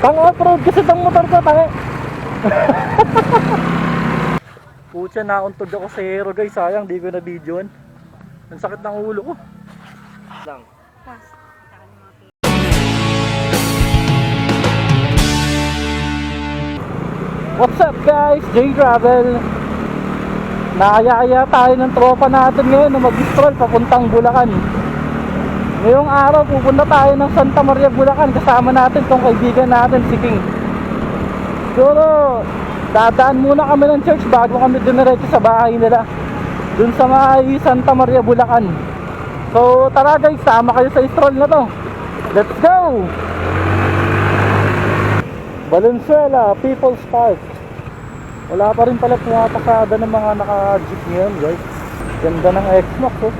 Pang off-road kasi itong motor ko, tangi. Putya, nauntog ako sa hero guys. Sayang, di ko na videoan. Ang sakit ng ulo ko. Lang. What's up guys? J-Travel. Naaya-aya tayo ng tropa natin ngayon na mag-stroll papuntang Bulacan. Ngayong araw pupunta tayo ng Santa Maria, Bulacan. Kasama natin tong kaibigan natin, si King. Siguro dadaan muna kami ng church bago kami dumiretso sa bahay nila, dun sa may Santa Maria, Bulacan. So tara guys, sama kayo sa stroll na to. Let's go! Valenzuela, People's Park. Wala pa rin pala pumapasada ng mga naka-jeep ngayon guys. Ganda ng X-Max oh.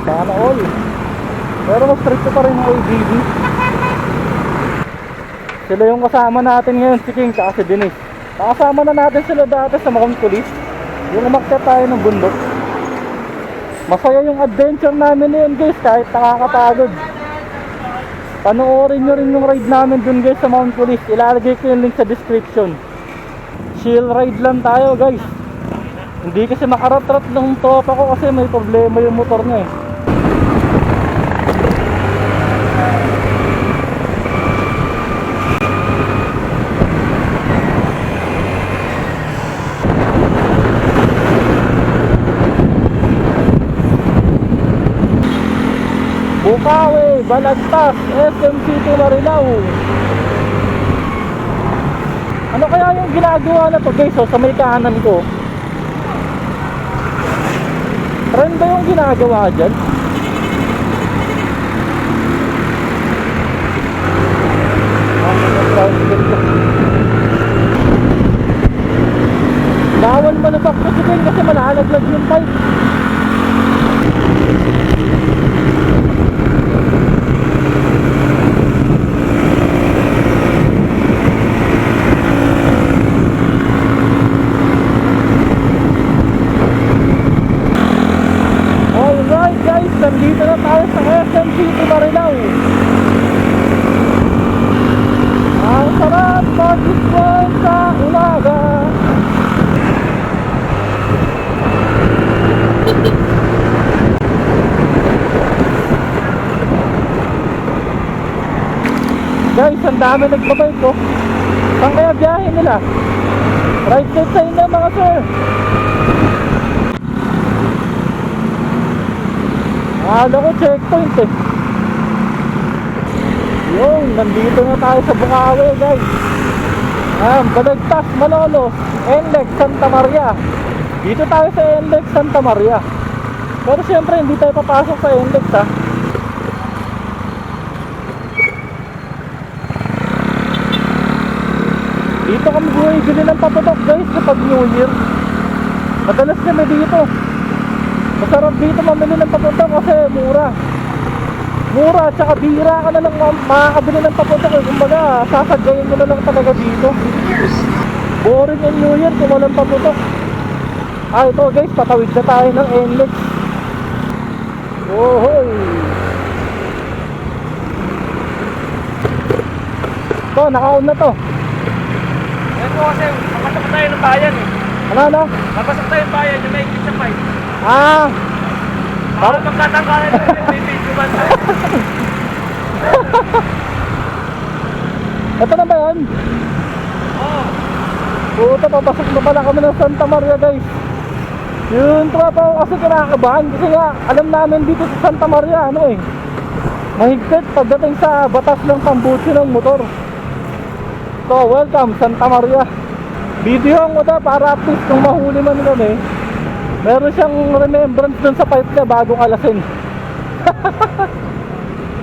Sana all. Pero mas stricto pa rin ang AGV. Sila yung kasama natin ngayon, si King at si Denise. Nakasama na natin sila dati sa Mount Kulis. Yung umakyat tayo ng bundok. Masaya yung adventure namin ngayon guys, kahit nakakapagod. Panoorin nyo rin yung ride namin dun guys sa Mount Kulis. Ilalagay ko yung link sa description. Chill ride lang tayo guys. Hindi kasi makarat-rat ng tropa ko kasi may problema yung motor niya eh. Bukawi, Balagtas, SM City, Marilao. Ano kaya yung ginagawa na to guys, sa may kanan ko? Trend ba yung ginagawa dyan? Bawal manufacturing kasi malalaglag yung pipe. Nandito na tayo sa SM City, Marilao. Ang sarap mag-stroll sa umaga. Guys, ang dami nagbabay ko. Saan kaya biyahe nila? Right side sa inyo mga sir. Akala ko checkpoint eh. Yung, nandito na tayo sa Bukawi guys. Balagtas, Malolos, NLEX, Santa Maria. Dito tayo sa NLEX, Santa Maria. Pero syempre hindi tayo papasok sa NLEX ha. Dito kami bumibili ng paputok guys kapag New Year. Madalas kami dito. Masarap dito mamili ng papunta kasi mura. Mura, tsaka bihira ka na lang makakabili ng papunta. Kumbaga, sasagayin mo na lang talaga dito. Boring in New Year kung walang papunta. Ito guys, patawid na tayo ng NLEX. Ohoy! Ito, naka-on na to. Ito kasi, napasok tayo ng bayan eh. Ano? Napasok tayo ng bayan, yung may ikit sa pipe. Para magkatangkalan yung may video man tayo. Ito na ba yan? Oo. Puta, papasok na pala kami ng Santa Maria guys. Yung tropa ko kasi kinakabahan kasi nga alam namin dito sa Santa Maria mahigpit pagdating sa batas ng pambutsi ng motor. So welcome Santa Maria. Video mo na para at least kung mahuli man kami, meron siyang remembrance dun sa pipe niya bago kalasin.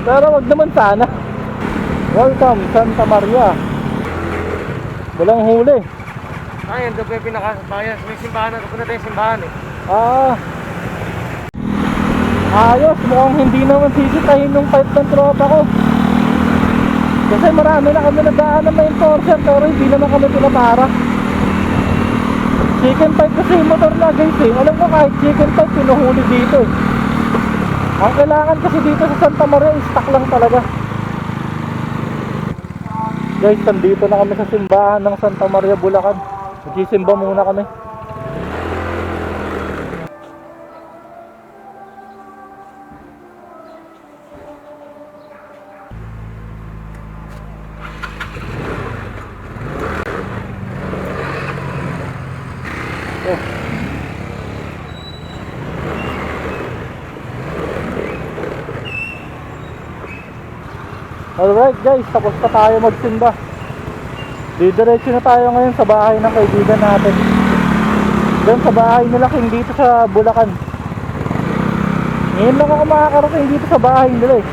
Pero wag naman sana. Welcome Santa Maria. Walang huli. Ay, ando pa yung pinakabayan. May simbahan na. Kapunta tayo simbahan eh. Ayos. Mukhang hindi naman sisitahin yung pipe ng tropa ko. Kasi marami na kami nagdaan na may enforcer pero hindi naman kami pinapara. Chicken pipe kasi yung motor na guys eh. Alam ko kahit chicken pipe pinuhuli dito eh. Ang kailangan kasi dito sa Santa Maria, stock lang talaga. Guys, nandito na kami sa simbahan ng Santa Maria, Bulacan. Magsisimba muna kami. Alright guys, tapos na tayo magsimba. Didiretso na tayo ngayon sa bahay ng kaibigan natin. Doon sa bahay nila King dito sa Bulacan. Ngayon lang ako makakarating dito sa bahay nila eh.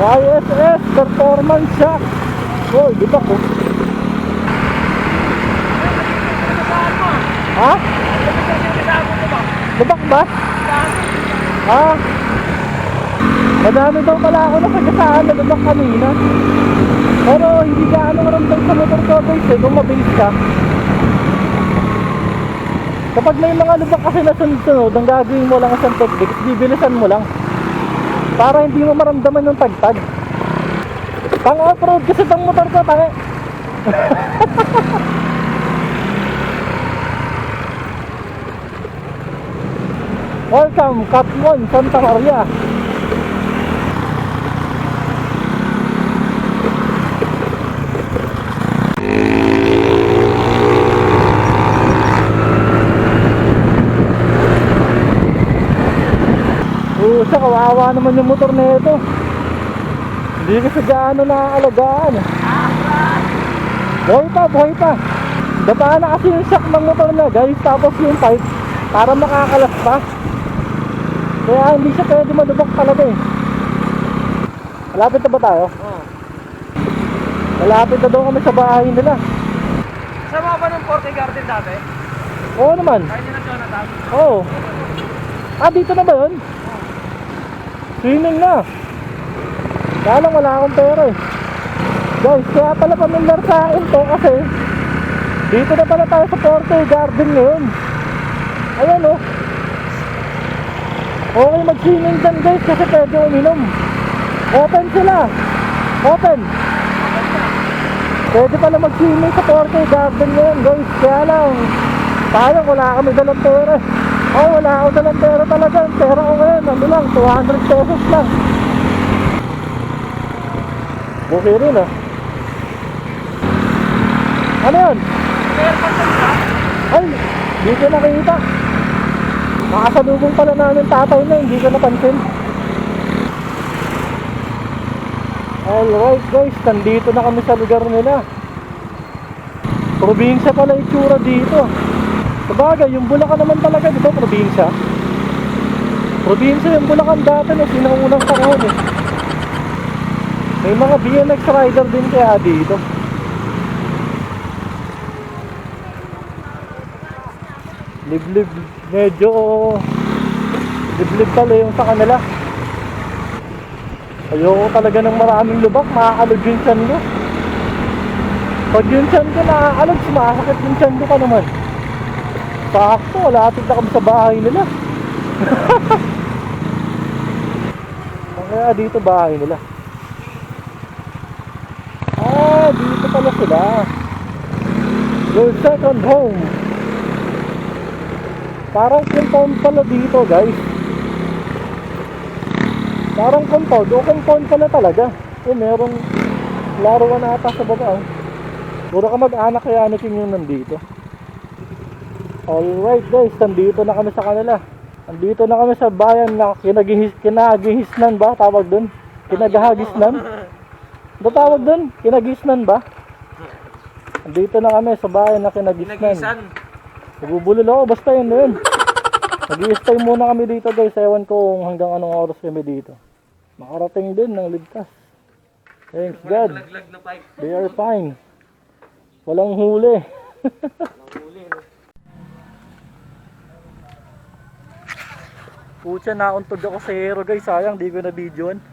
YSS Performance Shock. Oh, di ba ko? Ha? Lubak ba? Ha? Madami daw pala ako nakagasaan na lubak kanina. Pero hindi ka ano maramdam sa motor ko guys eh, kung mabilis ka. Kapag may mga lubak kasi na sunod-sunod, ang gagawin mo lang isang technique, bibilisan mo lang. Para hindi mo maramdaman yung tagtag. Pang off-road kasi itong motor ko, tangi. Welcome, Cut 1, Santa Maria. Siya, kawawa naman yung motor na ito. Hindi kasi gaano naaalagaan. Buhay pa. Dataan na kasi yung shock ng motor na guys. Tapos yung pipe para makakalas pa. Kaya hindi siya pwede madubok talaga eh. Malapit na ba tayo? Oo. Malapit na daw kami sa bahay nila. Sama ba ng Forte Garden dati? Oo naman. Kaya nila Jonathan? Oo. Dito na ba yun? Swimming na. Kaya lang wala akong pera eh. Guys, kaya pala pamilyar sa akin to kasi dito na pala tayo sa Forte Garden ngayon. Ayan oh. Okay mag-swimming dyan guys kasi pwede uminom. Open sila. Open. Pwede pala mag-swimming sa Forte Garden ngayon guys. Kaya lang sayang wala kami dalang pera. Wala ako dalang pera talaga. Ang pera ko ngayon, ano lang, 200 pesos lang. Okay rin ah. Ano yun? Ay, hindi ko nakita. Nakasalubong pala namin tatay na, hindi ko napansin. Alright guys, nandito na kami sa lugar nila. Probinsya pala itsura dito. Sabagay, yung Bulacan naman talaga, di ba, probinsya? Probinsya yung Bulacan dati na sinaunang panahon eh. May mga BMX rider din kaya dito. Liblib, medyo liblib pala yung sa kanila. Ayoko talaga ng maraming lubak, makakalog yung tiyan ko. Pag yung tiyan ko nakakalog, sumasakit yung tiyan ko pa naman. Sakto, lapit na kami sa bahay nila. Kaya dito bahay nila. Dito pala sila. Your second home. Parang compound pala dito guys. Parang compound. O compound pala talaga. Merong laruan ata sa baba. Puro ka mag-anak kaya natin yung nandito. Alright guys, nandito na kami sa kanila. Nandito na kami sa bayan na kinagihisnan ba? Tawag dun? Kinagahagisnan? Ano tawag dun? Kinagisnan ba? Nandito na kami sa bayan na kinagisnan. Nagbubulol ako, basta yun na yun. Nag-i-stay muna kami dito guys. Ewan ko hanggang anong oras kami dito. Makarating din ng ligtas. Thanks God. Laglag na pipe. They are fine. Walang huli. Huli, no? Pucha, nauntog ako sa hero guys. Sayang, di ko na videoan.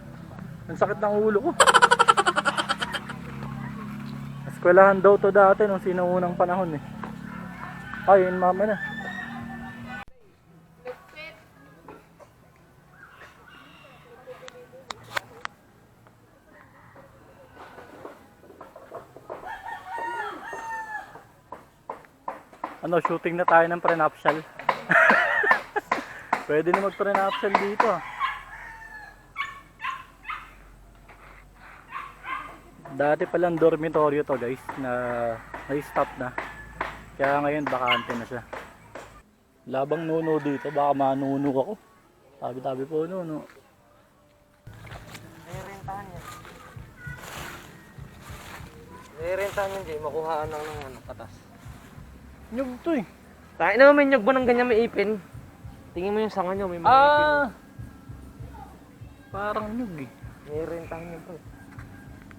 Ang sakit ng ulo ko. Eskwelahan daw to dati nung sinuunang panahon eh. Ayun, mama na. Ano, shooting na tayo ng prenuptial. Pwede na mag-prenuptial dito. Dati palang dormitoryo to guys, na stop na. Kaya ngayon bakante na siya. Labang nuno dito, baka manuno ako. Tabi-tabi po nuno. May rentahan yan. May rentahan yan, Jay. Makuhaan lang ng ano, patas. Nyug to eh. Tayo naman may nyog ba ng ganyan may ipin? Tingin mo yung sanga nyo, may mga ipin. Parang nyug eh. May rentahan yan po.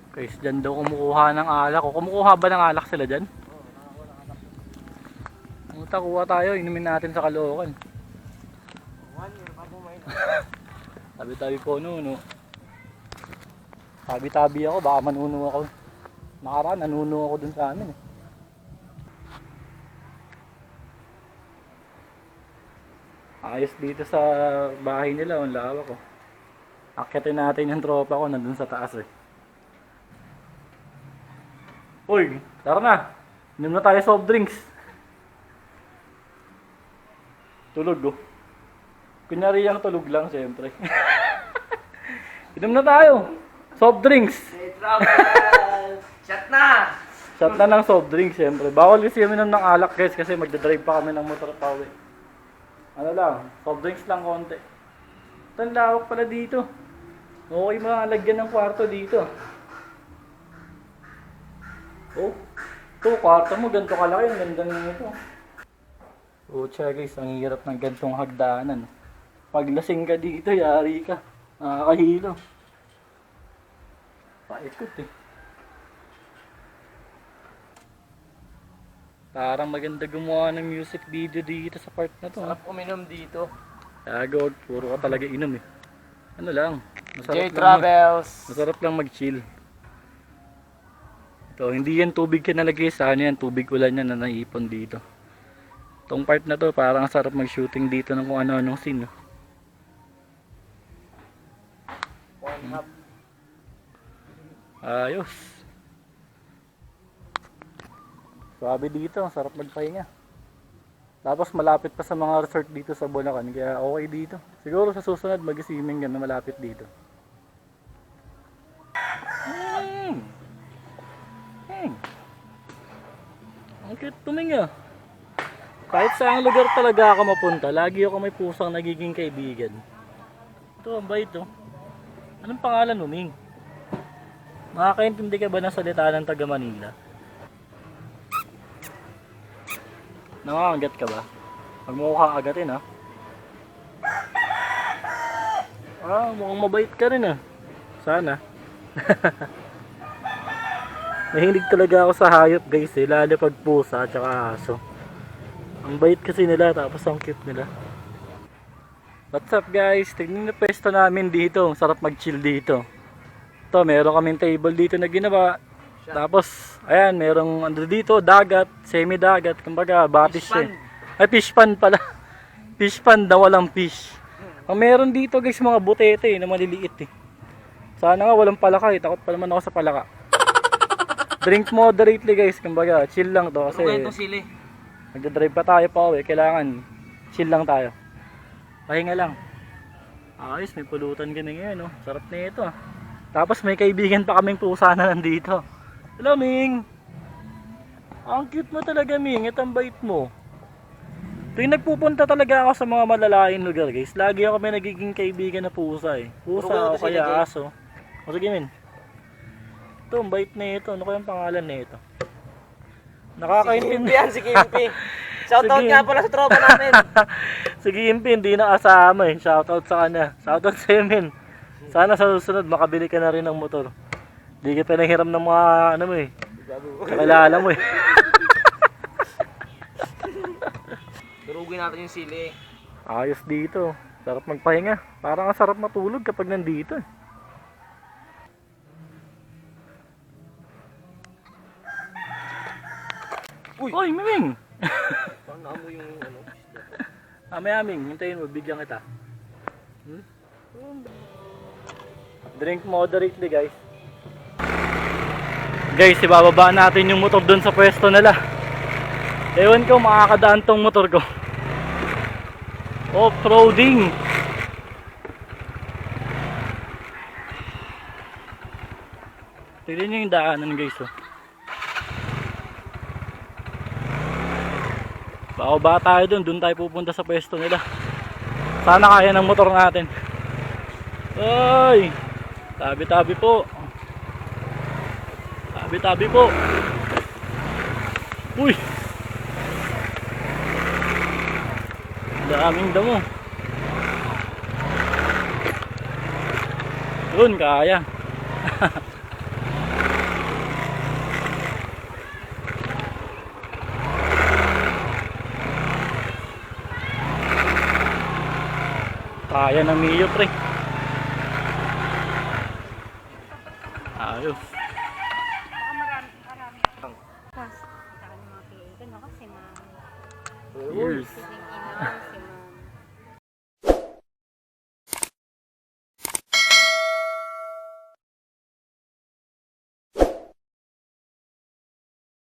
Guys, dyan daw kumukuha ng alak. O kumukuha ba ng alak sila dyan? Oo, nakakuha ng anak. Muta, kuha tayo. Inumin natin sa Caloocan. 1 year, bago may Tabi-tabi po nuno. Tabi-tabi ako, baka manuno ako. Nakaraan, nanuno ako dun sa amin eh. Ayos dito sa bahay nila, ang lawak ko. Akyatin natin yung tropa ko nandun sa taas eh. Uy, tara na. Inom na tayo soft drinks. Tulog oh. Kunyari yung tulog lang siyempre. Inom na tayo. Soft drinks. Hey, travel! Shot na! Shot na ng soft drinks siyempre. Bawal kasi kami ng alak guys kasi magdadrive pa kami ng motor pa uwi. Ano lang, soft drinks lang konti. Ito ang lawak pala dito. Okay malagyan ng kwarto dito. Oh, ito kwarto mo ganito kalaki, ang ganda nito. Oh, tsaka guys, ang hirap ng gantong hagdanan. Pag lasing ka dito, yari ka. Nakakahilo. Paikot eh. Parang maganda gumawa ng music video dito sa part na to. Sarap uminom dito. Gago, puro ka talaga inom eh. Ano lang, J Travels. Masarap lang mag-chill. Ito, hindi yan tubig ka nalagay sa ano yan, tubig ulan yan na naipon dito. Itong part na to, parang sarap mag-shooting dito ng kung ano-anong scene. No? Ayos. Swabe dito, sarap magpahinga. Tapos malapit pa sa mga resort dito sa Bulacan, kaya okay dito. Siguro sa susunod mag-swimming yan na malapit dito. Ang cute tuminga. Kahit saang lugar talaga ako mapunta, lagi ako may pusang nagiging kaibigan. Ito, ang bait oh. Anong pangalan mo, Ming? Makakaintindi ka ba ng salita ng taga Manila? Nangangagat ka ba? Huwag mo kang agatin ha. Mukhang mabait ka rin ah. Sana. Nahilig talaga ako sa hayop guys eh. Lalo pag pusa at saka aso. Ang bait kasi nila tapos ang cute nila. What's up guys? Tignan na pwesto namin dito. Sarap mag-chill dito. Ito, meron kaming table dito na ginawa. Tapos, ayan, merong ano dito, dagat, semi-dagat, kumbaga, batis eh. Ay, fish pan pala. Fish pan na walang fish. Ang meron dito guys, mga butete na maliliit eh. Sana nga walang palaka eh, takot pa naman ako sa palaka. Drink moderately guys, kumbaga, chill lang to kasi sili. magdadrive pa tayo pa uwi, kailangan chill lang tayo. Pahinga lang. Ayos, may pulutan ka na ngayon, oh. Sarap na ito ah. Tapos may kaibigan pa kaming pusa na nandito. Hello, Ming! Ang cute mo talaga, Ming. Ito ang bait mo. Tuwing nagpupunta talaga ako sa mga malalaking lugar, guys. Lagi ako may nagiging kaibigan na pusa eh. Pusa o kaya aso. O sige, Min. Ito, ang bait na ito. Ano kayang pangalan na ito? Nakakaintindi. Si Kimpi. Shoutout nga pala sa tropa namin. Si Kimpi, hindi na kasama eh. Shoutout sa kanya. Shoutout sa Min. Sana sa susunod makabili ka na rin ng motor. Di ka pinahiram ng mga ano mo eh. Kakilala mo eh. Durugin natin yung sili. Ayos dito. Sarap magpahinga. Parang ang sarap matulog kapag nandito. Uy, Miming! Parang naamoy yung ano. Aming, hintayin mo, bigyan kita. Drink moderately, guys. Guys, ibababa natin yung motor dun sa pwesto nila. Ewan ko, makakadaan tong motor ko. Off-roading. Tignan nyo yung daanan, guys. Oh. Baka tayo dun tayo pupunta sa pwesto nila. Sana kaya ng motor natin. Ay! Tabi-tabi po. Tabi-tabi po. Uy! Daming damo. Yun, kaya. Kaya ng Mio, pre. Ayos. Baka marami. Tapos, kita ka ng mga kliyente, no? Kasi mga Cheers. sitting in-laws.